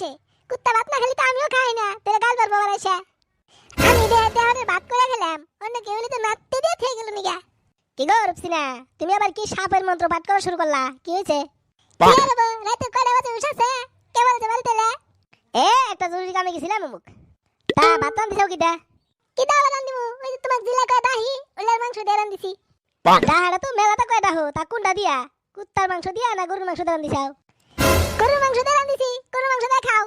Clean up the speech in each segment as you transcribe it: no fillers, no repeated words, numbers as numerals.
আসে। কুত্তা ভাত না খেলে তো আমিও খাই না, তোর গাল পারবো আবার এসে। আমি দেহারে ভাত করে খেলাম, অন্য কেউ হলে তো নাচতে দিয়ে খেয়ে গেল নিগা। কি গো রূপসিনা, তুমি আবার কি সাপের মন্ত্র পাঠ করা শুরু করলা? কি হয়েছে? কি হলো? রাতে কয়টা বাজে উঠেছে? কে বলতে বলতেলে? একটা জরুরি কামে গেছিলাম অমুক। তা ভাত রান্ধিছাও কিটা? কি দাও রান্ধিমু? ওই যে তোমার জিলা কয় দাহি, ওলার মাংস দিয়ে রান্ধিছি। দাহাড়া তো মেলাটা কয়টা হো, তা কোনটা দিয়া? কুত্তার মাংস দিয়া না গরুর মাংস দিয়ে রান্ধিছাও? গরুর মাংস দিয়ে রান্ধিছি, গরুর মাংস দিয়ে খাও।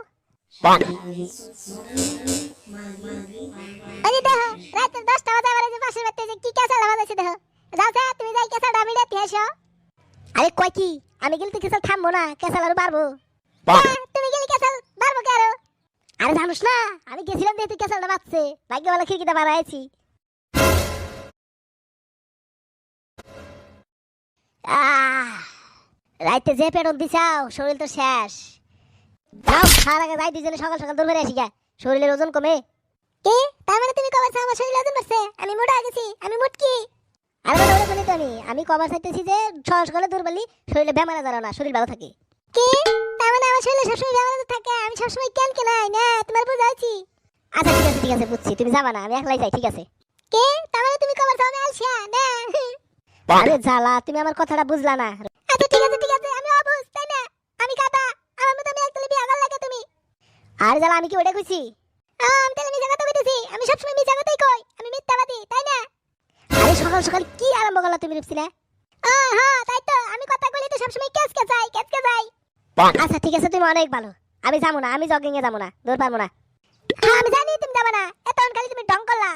আরে দেখো, রাতে 10টা বাজে আবার যে পাশের বাড়িতে যে কি কেসালা বাজাইছে দেখো। যাও যা, তুমি যাই কেসালটা আমি রাতে এসো। আরে কয় কি? আমি গেলে তো কেসাল থামবো না, কেসাল আরো বাড়বো। তুমি গেলে কেসাল বাড়বো কে আরো? আরে জানোস না, আমি গেছিলাম দেখতে কেসালটা বাজছে, ভাগ্যবালা খিড়কিটা বাড়াইছি। রাইতে যে পেটন দিছাও, শরীর তো শেষ। যাও, খাওয়ার আগে যাই দুজনে সকাল সকাল দৌড় বেড়ে আসি গা, শরীরের ওজন কমে। কি? তার মানে তুমি কবার আমার শরীর ওজন বাড়ছে? আমি মোটা গেছি, আমি মুটকি। আরে বলে বলি তো আমি কবার চাইতেছি যে সকালে দৌড় বললি শরীরে বেমার আজারও না, শরীর ভালো থাকে। কি? তার মানে আমার শরীরে সবসময় বেমার আজার থাকে, আমি সবসময় কেন কেন না তোমার বুঝাইছি। আচ্ছা ঠিক আছে বুঝছি, তুমি যাবা না, আমি একলাই যাই, ঠিক আছে। কি? তার মানে তুমি কবার যাও? আমি আলসিয়া না। আরে জ্বালা, তুমি আমার কথাটা বুঝলা না। আচ্ছা ঠিক আছে, আমি অবুঝ, তাই না? আমি কাদা, আমার মতো আমি একদম বিয়া ভাল লাগে তুমি। আরে জ্বালা, আমি কি ওটা কইছি? আমি তাহলে মিছা কথা কইতেছি, আমি সবসময় মিছা কথাই কই, আমি মিথ্যাবাদী, তাই না? আরে সকাল সকাল কি আরম্ভ করলা তুমি রূপসিনা? হ্যাঁ তাই তো, আমি কথা কইলে তো সবসময় কেসকে যাই। আচ্ছা ঠিক আছে, তুমি অনেক ভালো। আমি যাবো না, আমি জগিং এ যাবো না, দৌড় পারবো না। হ্যাঁ আমি জানি তুমি যাবে না, এতক্ষণ খালি তুমি ঢং করলা।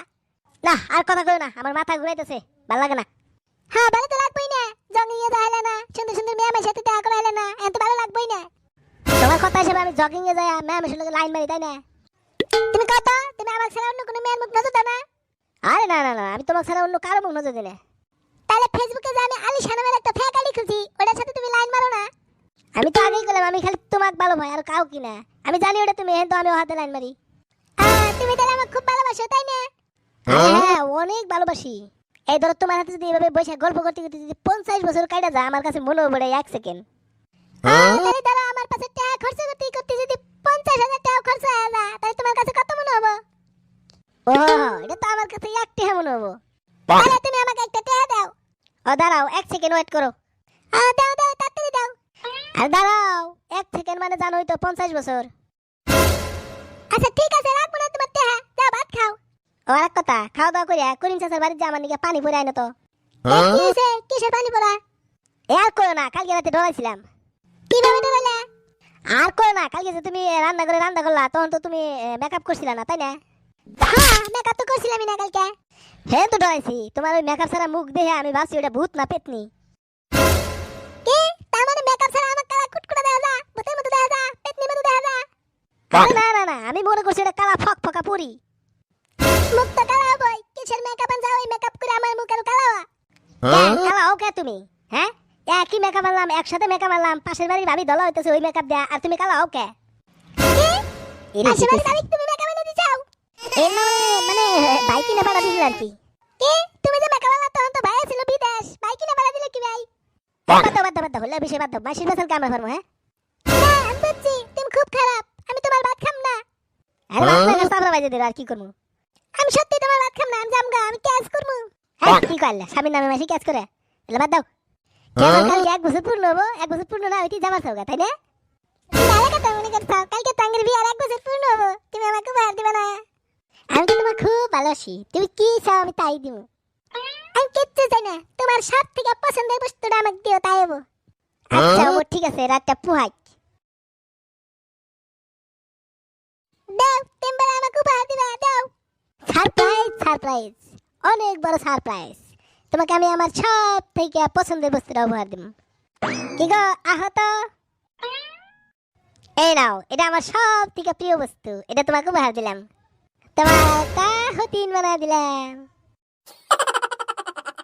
না আর কথা কইও না, আমার মাথা ঘুরাইতেছে, ভালো লাগে না। হ্যাঁ ভালো তো লাগবেই না, জগিং এ যাইলে না, সুন্দর সুন্দর মেয়ের সাথে দেখা করাইলে না, এত ভালো লাগবেই না। তোমার কথা হিসেবে আমি জগিং এ যাই, মেয়ের সাথে লাইন মারি, তাই না? তুমি কত, তুমি আমার ছাড়া অন্য কোনো মেয়ের মুখ নজর দাও না? আরে না, আমি তোমার ছাড়া অন্য কারো মুখ নজর দিই না। তাহলে ফেসবুকে যে আমি আলিশা নামের একটা ফেক আইডি খুঁজি, ওটার সাথে তুমি লাইন মারো না? আমি তো আগেই বললাম আমি খালি তোমাকে ভালো ভাই, আর কাউ কি না। আমি জানি ওটা তুমি, তো আমি হাতে লাইন মারি। তুমি তাহলে আমাকে খুব ভালোবাসো, তাই না? হ্যাঁ অনেক ভালোবাসি। এই ধরো তোমার হাতে যদি এভাবে বসে গল্প করতে করতে যদি 50 বছর কাটা যায়, আমার কাছে মনে হবে 1 সেকেন্ড। তাহলে ধরো আমার কাছে টাকা খরচ করতে করতে যদি 50,000 টাকা খরচ হয়ে যায়, তাহলে তোমার কাছে কত মনে হবে? ও এটা তো আমার কাছে 1 টাকা মনে হবে। তাহলে তুমি আমাকে একটা টাকা দাও। ও দাঁড়াও, 1 সেকেন্ড ওয়েট করো। দাও তাড়াতাড়ি দাও। আর দাঁড়াও, 1 সেকেন্ড মানে জানোই তো 50 বছর। আচ্ছা ঠিক আছে, রাখবো না তোমার টাকা, যাও ভাত খাও। ও আর কথা, খাওয়া দাওয়া করে করিম চাচার বাড়িতে আমার নিকে পানি পরে আইনো তো। কি হইছে? কিসের পানি পড়া? আর কইও না, কালকে রাতে ডরাইছিলাম। কিভাবে ডরাইলা? আর কইও না, কালকে যে তুমি রান্না করলা, তখন তো তুমি মেকআপ করছিলা না, তাই না? হ্যাঁ মেকআপ তো করছিলামই না কালকে। হ্যাঁ তো ডরাইছি, তোমার ওই মেকআপ ছাড়া মুখ দেখে আমি ভাবছি ওটা ভূত না পেতনি। কি? তার মানে মেকআপ ছাড়া আমার কালা কুটকুটা দেখা যায়, ভূতের মতো দেখা যায়, পেতনির মতো দেখা যায়? না, আমি মনে করছি এটা কালা ফকফকা পরি। মুখ তো কালা হবই, কিসের মেকআপ আনছা? ওই মেকআপ করে আমার মুখ আর কালা হওয়া? কালা হও কে তুমি? হ্যাঁ একই মেকআপ আনলাম, একসাথে মেকআপ আনলাম, পাশের বাড়ির ভাবি দলা হইতেছে ওই মেকআপ দেয়া, আর তুমি কালা হও কে? পাশের বাড়ির ভাবি তুমি মেকআপ এনে দিছাও? মানে ভাই কিনে পাঠা দিছিল আর কি। কি? তুমি যে মেকআপ আনলা তখন তো ভাই ছিল বিদেশ, ভাই কিনে পাঠা দিলে কি ভাই? বাদ দাও হলে বিষয় বাদ দাও, মাসির বেতন কামড়া ফারমু। হ্যাঁ না আমি বুঝছি তুমি খুব খারাপ, আমি তোমার ভাত খাম না। আরে ভাত না সাবরা বাজে দিল, আর কি করমু? আমি সত্যি তোমার ভাত খাম না, আমি জামগা, আমি কাজ করমু। হ্যাঁ কি কইলা, স্বামীর নামে মাসি কাজ করে? এলা বাদ দাও। কালকে 1 বছর পূর্ণ হবো, 1 বছর পূর্ণ না হইতে যাবার চাওগা, তাই না? ভালো কথা মনে করছো, কালকে তাঙ্গের বিয়ে আর 1 বছর পূর্ণ হবো, তুমি আমাকে উপহার দিবে না? আমি তো তোমার খুব ভালোবাসি, তুমি কি চাও আমি তাই দিব। আমি কিচ্ছু চাই না, তোমার সব থেকে পছন্দের বস্তুটা আমাকে দিও, তাই হবো। আচ্ছা ও ঠিক আছে, রাতটা পুহাই দাও, তুমি আমাকে উপহার দিবা, দাও। সারপ্রাইজ, অনেক বড় সারপ্রাইজ। তোমাকে আমি আমার সব থেকে পছন্দের বস্তুটা উপহার দিব। কি গো আহত? এই নাও, এটা আমার সব থেকে প্রিয় বস্তু, এটা তোমাকে উপহার দিলাম। তোমার তা হতিন বানায় দিলাম।